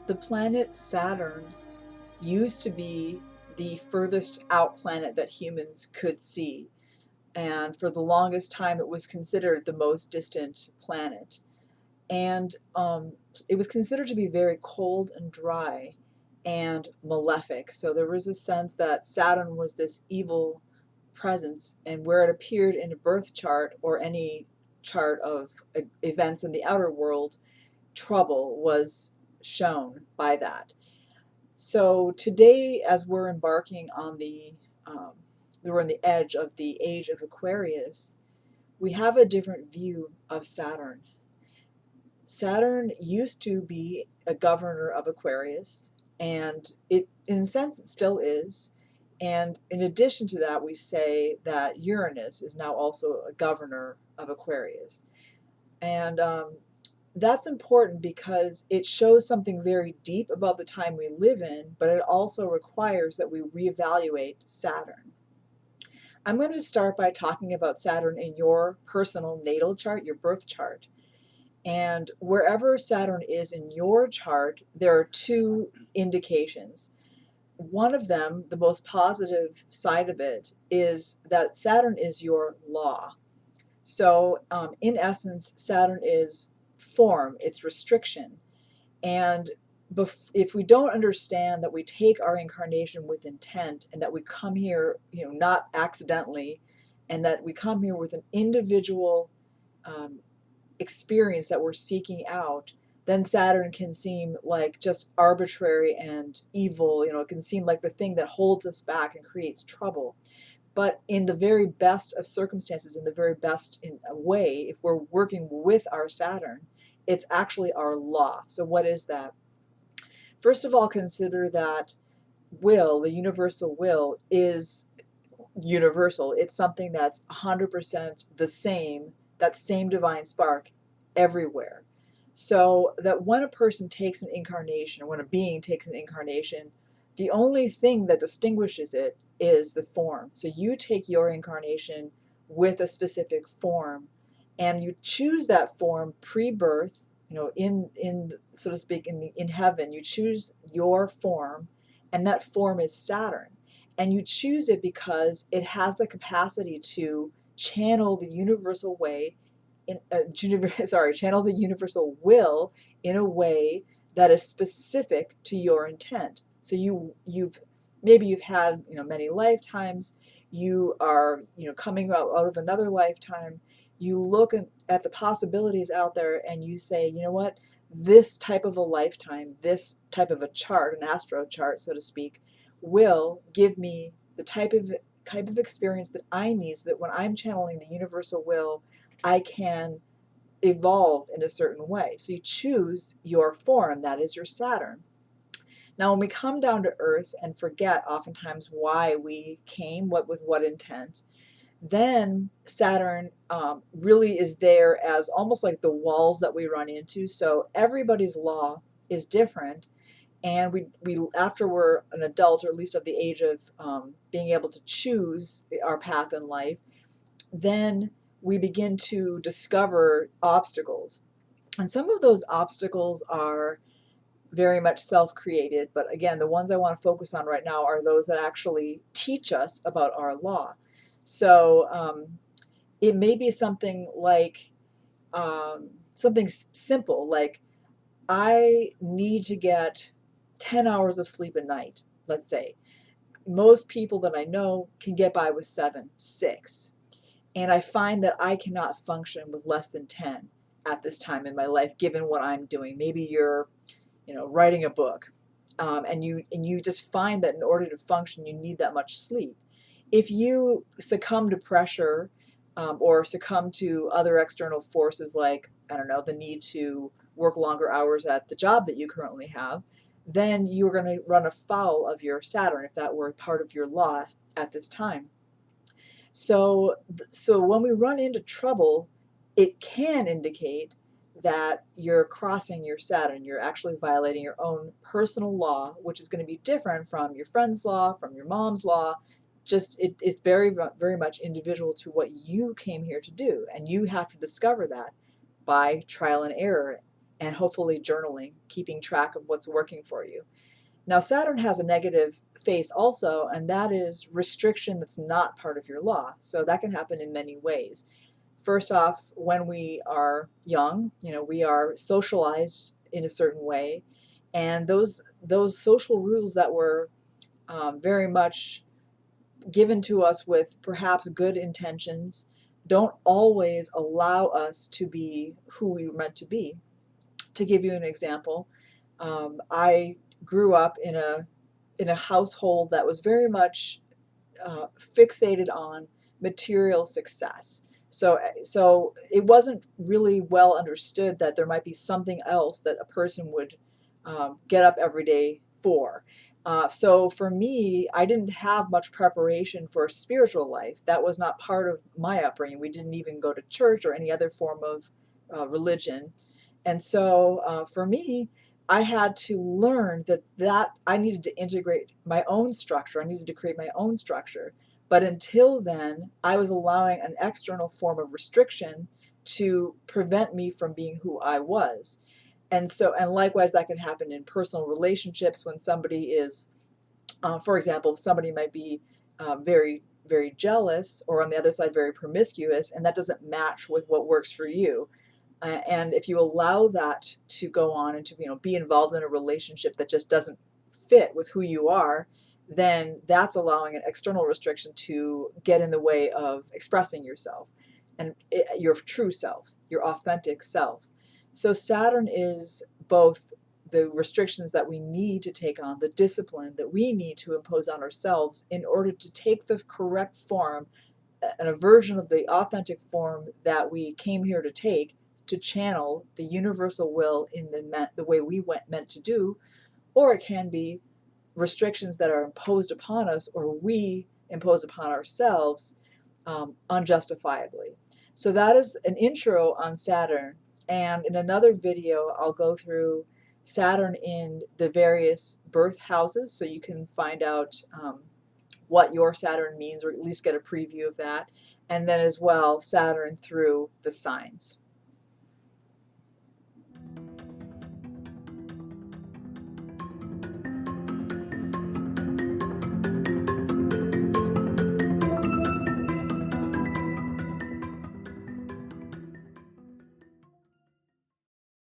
The planet Saturn used to be the furthest out planet that humans could see. And for the longest time, it was considered the most distant planet. And it was considered to be very cold and dry and malefic. So there was a sense that Saturn was this evil presence, and where it appeared in a birth chart or any chart of events in the outer world, trouble was shown by that. So today, as we're embarking on we're on the edge of the age of Aquarius, we have a different view of Saturn. Saturn used to be a governor of Aquarius, and it, in a sense, it still is. And in addition to that, we say that Uranus is now also a governor of Aquarius. And that's important because it shows something very deep about the time we live in, but it also requires that we reevaluate Saturn. I'm going to start by talking about Saturn in your personal natal chart, your birth chart. And wherever Saturn is in your chart, there are two indications. One of them, the most positive side of it, is that Saturn is your law. So in essence, Saturn is form, it's restriction. And if we don't understand that we take our incarnation with intent and that we come here, not accidentally, and that we come here with an individual experience that we're seeking out, then Saturn can seem like just arbitrary and evil. It can seem like the thing that holds us back and creates trouble. But in the very best of circumstances, in the very best in a way, if we're working with our Saturn, it's actually our law. So what is that? First of all, consider that will, the universal will, is universal. It's something that's 100% the same, that same divine spark everywhere. So that when a person takes an incarnation, or when a being takes an incarnation, the only thing that distinguishes it is the form. So you take your incarnation with a specific form, and you choose that form pre-birth, in so to speak, in heaven. You choose your form, and that form is Saturn. And you choose it because it has the capacity to channel the universal way, channel the universal will in a way that is specific to your intent. So you've had many lifetimes. You are coming out of another lifetime. You look at the possibilities out there and you say, you know what, this type of a lifetime, this type of a chart, an astro chart, so to speak, will give me the type of experience that I need, so that when I'm channeling the universal will, I can evolve in a certain way. So you choose your form, that is your Saturn. Now, when we come down to Earth and forget oftentimes why we came, with what intent, then Saturn really is there as almost like the walls that we run into. So everybody's law is different. And we after we're an adult, or at least of the age of being able to choose our path in life, then we begin to discover obstacles. And some of those obstacles are very much self-created, but again, the ones I want to focus on right now are those that actually teach us about our law. So it may be something like something simple, like I need to get 10 hours of sleep a night, let's say. Most people that I know can get by with 7, 6. And I find that I cannot function with less than 10 at this time in my life, given what I'm doing. Maybe you're, writing a book, and you just find that in order to function, you need that much sleep. If you succumb to pressure, or succumb to other external forces like, I don't know, the need to work longer hours at the job that you currently have, then you're going to run afoul of your Saturn if that were part of your law at this time. So when we run into trouble, it can indicate that you're crossing your Saturn. You're actually violating your own personal law, which is going to be different from your friend's law, from your mom's law. Just it's very, very much individual to what you came here to do, and you have to discover that by trial and error. and hopefully journaling, keeping track of what's working for you. Now, Saturn has a negative face also, and that is restriction that's not part of your law. So that can happen in many ways. First off, when we are young, we are socialized in a certain way, and those social rules that were very much given to us with perhaps good intentions don't always allow us to be who we were meant to be. To give you an example, I grew up in a household that was very much fixated on material success. So it wasn't really well understood that there might be something else that a person would get up every day for. So for me, I didn't have much preparation for a spiritual life. That was not part of my upbringing. We didn't even go to church or any other form of religion. And so for me, I had to learn that I needed to integrate my own structure. I needed to create my own structure. But until then, I was allowing an external form of restriction to prevent me from being who I was. And likewise, that can happen in personal relationships when somebody is, for example, somebody might be very, very jealous, or on the other side, very promiscuous, and that doesn't match with what works for you. And if you allow that to go on and to be involved in a relationship that just doesn't fit with who you are, then that's allowing an external restriction to get in the way of expressing yourself and your true self, your authentic self. So Saturn is both the restrictions that we need to take on, the discipline that we need to impose on ourselves in order to take the correct form, and a version of the authentic form that we came here to take, to channel the universal will in the way we meant to do, or it can be restrictions that are imposed upon us or we impose upon ourselves unjustifiably. So that is an intro on Saturn, and in another video I'll go through Saturn in the various birth houses so you can find out what your Saturn means, or at least get a preview of that, and then as well Saturn through the signs.